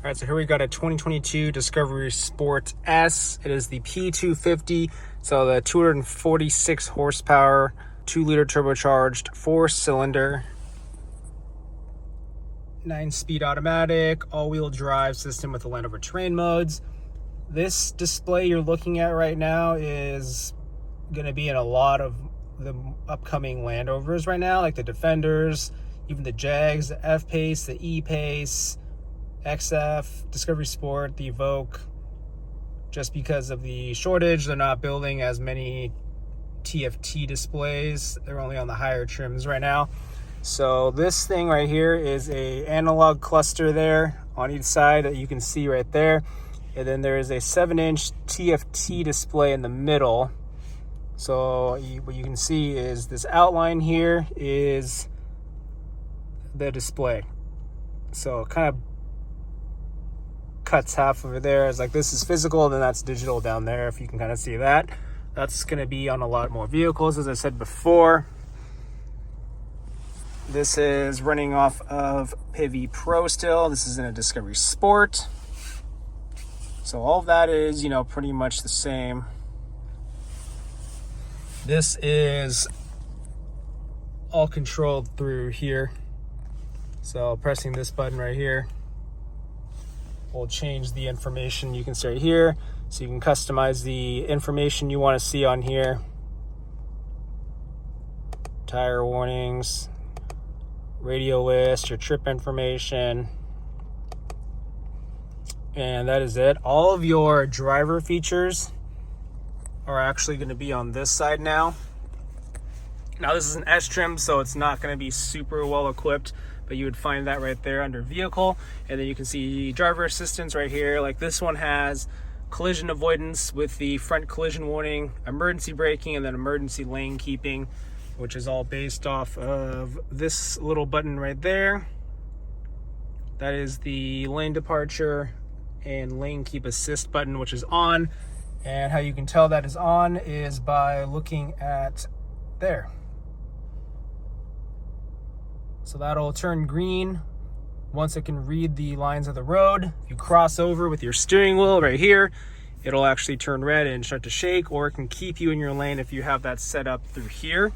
All right, so here we got a 2022 Discovery Sport S. It is the P250, so the 246 horsepower, 2-liter turbocharged, 4-cylinder, 9-speed automatic, all-wheel drive system with the Land Rover terrain modes. This display you're looking at right now is going to be in a lot of the upcoming Land Rovers right now, like the Defenders, even the Jags, the F-Pace, the E-Pace, XF, Discovery Sport, the Evoque. Just because of the shortage, they're not building as many TFT displays. They're only on the higher trims right now. So this thing right here is a analog cluster there on each side that you can see right there. And then there is a 7-inch TFT display in the middle. So what you can see is this outline here is the display. So it kind of cuts half over there. It's like this is physical, then that's digital down there, if you can kind of see that. That's going to be on a lot more vehicles, as I said before. This is running off of Pivi Pro still. This is in a Discovery Sport. So all of that is, pretty much the same. This is all controlled through here. So pressing this button right here will change the information you can see right here. So you can customize the information you want to see on here. Tire warnings, radio list, your trip information. And that is it. All of your driver features are actually going to be on this side now. Now this is an S trim, so it's not going to be super well equipped, but you would find that right there under vehicle. And then you can see driver assistance right here. Like this one has collision avoidance with the front collision warning, emergency braking, and then emergency lane keeping, which is all based off of this little button right there. That is the lane departure and lane keep assist button, which is on. And how you can tell that is on is by looking at there. So that'll turn green once it can read the lines of the road. If you cross over with your steering wheel right here, it'll actually turn red and start to shake, or it can keep you in your lane if you have that set up through here.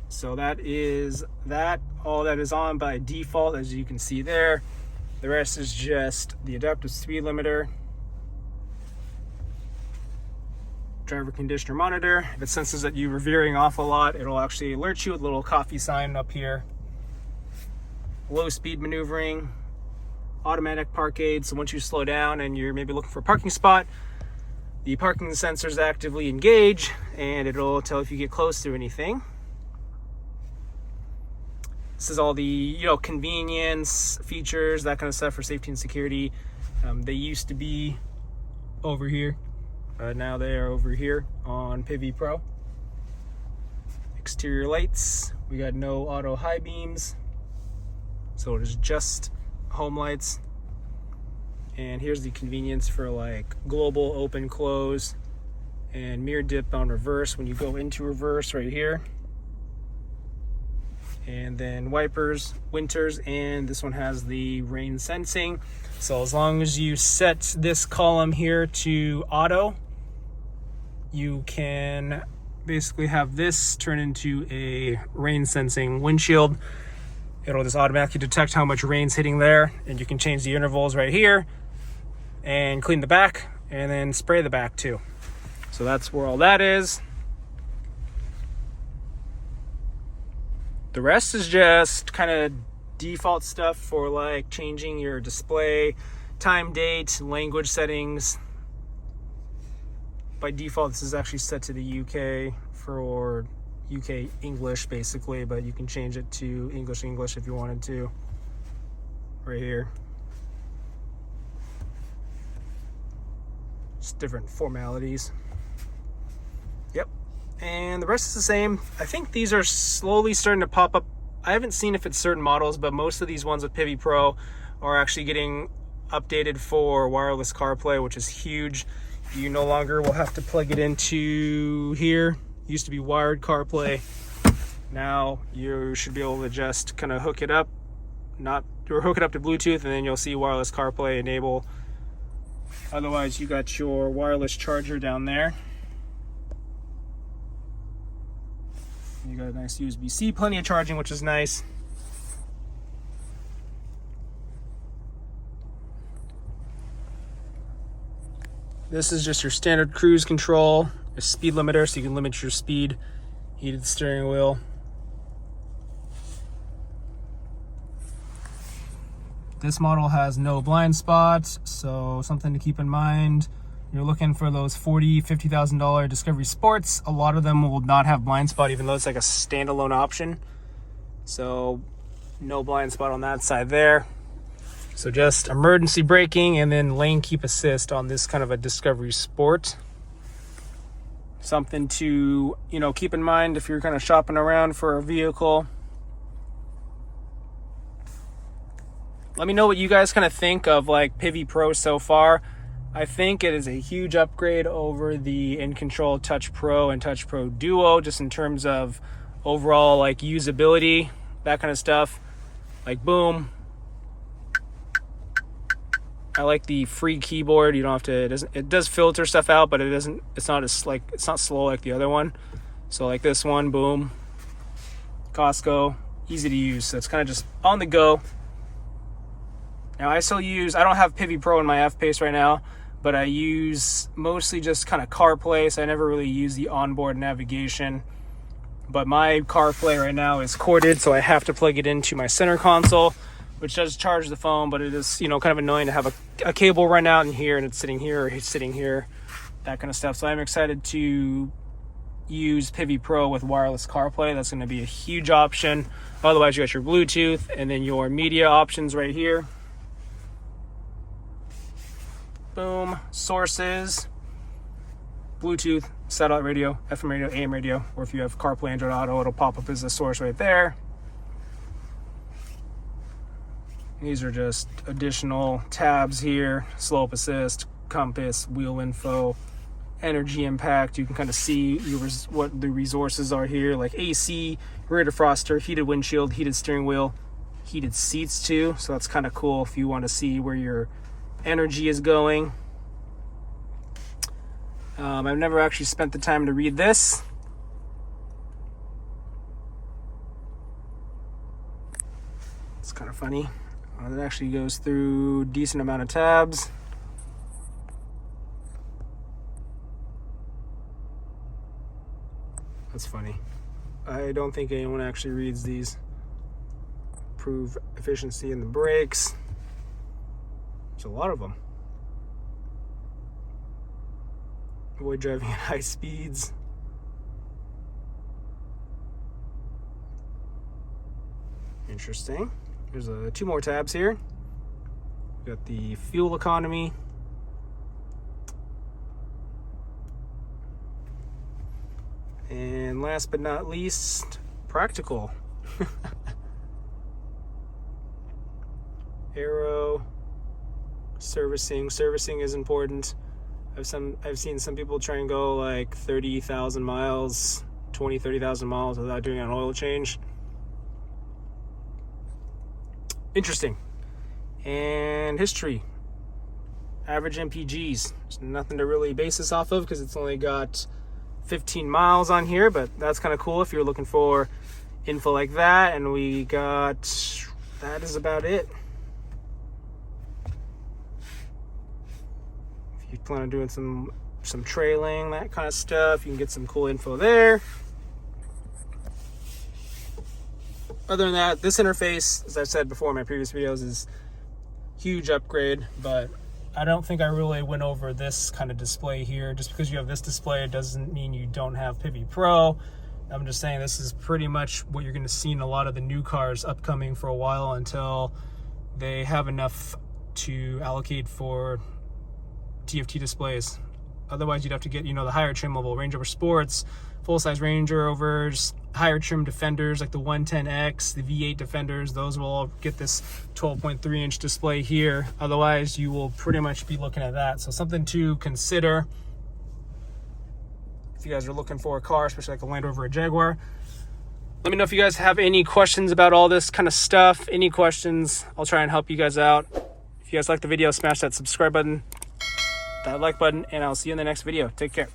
So that is that. All that is on by default, as you can see there. The rest is just the adaptive speed limiter, driver conditioner monitor. If it senses that you are veering off a lot, it'll actually alert you with a little coffee sign up here. Low speed maneuvering, automatic park aid. So once you slow down and you're maybe looking for a parking spot, the parking sensors actively engage and it'll tell if you get close to anything. This is all the convenience features, that kind of stuff for safety and security. They used to be over here. Now they are over here on Pivi Pro. Exterior lights. We got no auto high beams. So it is just home lights. And here's the convenience for like global open close and mirror dip on reverse when you go into reverse right here. And then wipers, winters, and this one has the rain sensing. So as long as you set this column here to auto, you can basically have this turn into a rain sensing windshield. It'll just automatically detect how much rain's hitting there, and you can change the intervals right here and clean the back and then spray the back too. So that's where all that is. The rest is just kind of default stuff for like changing your display, time, date, language settings. By default, this is actually set to the UK for UK English basically, but you can change it to English if you wanted to. Right here. Just different formalities. Yep. And the rest is the same. I think these are slowly starting to pop up. I haven't seen if it's certain models, but most of these ones with Pivi Pro are actually getting updated for wireless CarPlay, which is huge. You no longer will have to plug it into here. It used to be wired CarPlay. Now you should be able to just kind of hook it up not, or hook it up to Bluetooth, and then you'll see wireless CarPlay enable. Otherwise, you got your wireless charger down there. You got a nice USB-C, plenty of charging, which is nice. This is just your standard cruise control, a speed limiter, so you can limit your speed. Heated steering wheel. This model has no blind spots, so something to keep in mind. You're looking for those $40,000, $50,000 Discovery Sports. A lot of them will not have blind spot, even though it's like a standalone option. So no blind spot on that side there. So just emergency braking and then lane keep assist on this kind of a Discovery Sport. Something to, keep in mind if you're kind of shopping around for a vehicle. Let me know what you guys kind of think of like Pivi Pro so far. I think it is a huge upgrade over the In Control Touch Pro and Touch Pro Duo, just in terms of overall like usability, that kind of stuff. Like boom. I like the free keyboard. You don't have to, it does filter stuff out, but it's not slow like the other one. So like this one, boom. Costco, easy to use. So it's kind of just on the go. Now I don't have Pivi Pro in my F-Pace right now, but I use mostly just kind of CarPlay, so I never really use the onboard navigation. But my CarPlay right now is corded, so I have to plug it into my center console, which does charge the phone, but it is, kind of annoying to have a cable run out in here and it's sitting here or it's sitting here, that kind of stuff. So I'm excited to use Pivi Pro with wireless CarPlay. That's going to be a huge option. Otherwise, you got your Bluetooth and then your media options right here. Boom, sources, Bluetooth, satellite radio, FM radio, AM radio, or if you have CarPlay, Android Auto, it'll pop up as a source right there. These are just additional tabs here: slope assist, compass, wheel info, energy impact. You can kind of see what the resources are here, like AC, rear defroster, heated windshield, heated steering wheel, heated seats too. So that's kind of cool if you want to see where your energy is going. I've never actually spent the time to read this. It's kind of funny. It actually goes through a decent amount of tabs. That's funny. I don't think anyone actually reads these. Improve efficiency in the brakes. There's a lot of them. Avoid driving at high speeds. Interesting. There's two more tabs here. We've got the fuel economy. And last but not least, practical. Aero. Servicing is important. I've seen some people try and go like 30,000 miles, 30,000 miles without doing an oil change. Interesting. And history. Average MPGs. There's nothing to really base this off of because it's only got 15 miles on here, but that's kind of cool if you're looking for info like that. And that is about it. If you plan on doing some trailing, that kind of stuff, you can get some cool info there. Other than that, this interface, as I've said before in my previous videos, is huge upgrade, but I don't think I really went over this kind of display here. Just because you have this display, it doesn't mean you don't have Pivi Pro. I'm just saying this is pretty much what you're going to see in a lot of the new cars upcoming for a while until they have enough to allocate for TFT displays. Otherwise, you'd have to get, the higher trim level Range Rover Sports, full-size Range Rovers, higher trim Defenders like the 110X, the V8 Defenders. Those will all get this 12.3-inch display here. Otherwise, you will pretty much be looking at that. So something to consider if you guys are looking for a car, especially like a Land Rover or Jaguar. Let me know if you guys have any questions about all this kind of stuff. Any questions, I'll try and help you guys out. If you guys like the video, smash that subscribe button, that like button, and I'll see you in the next video. Take care.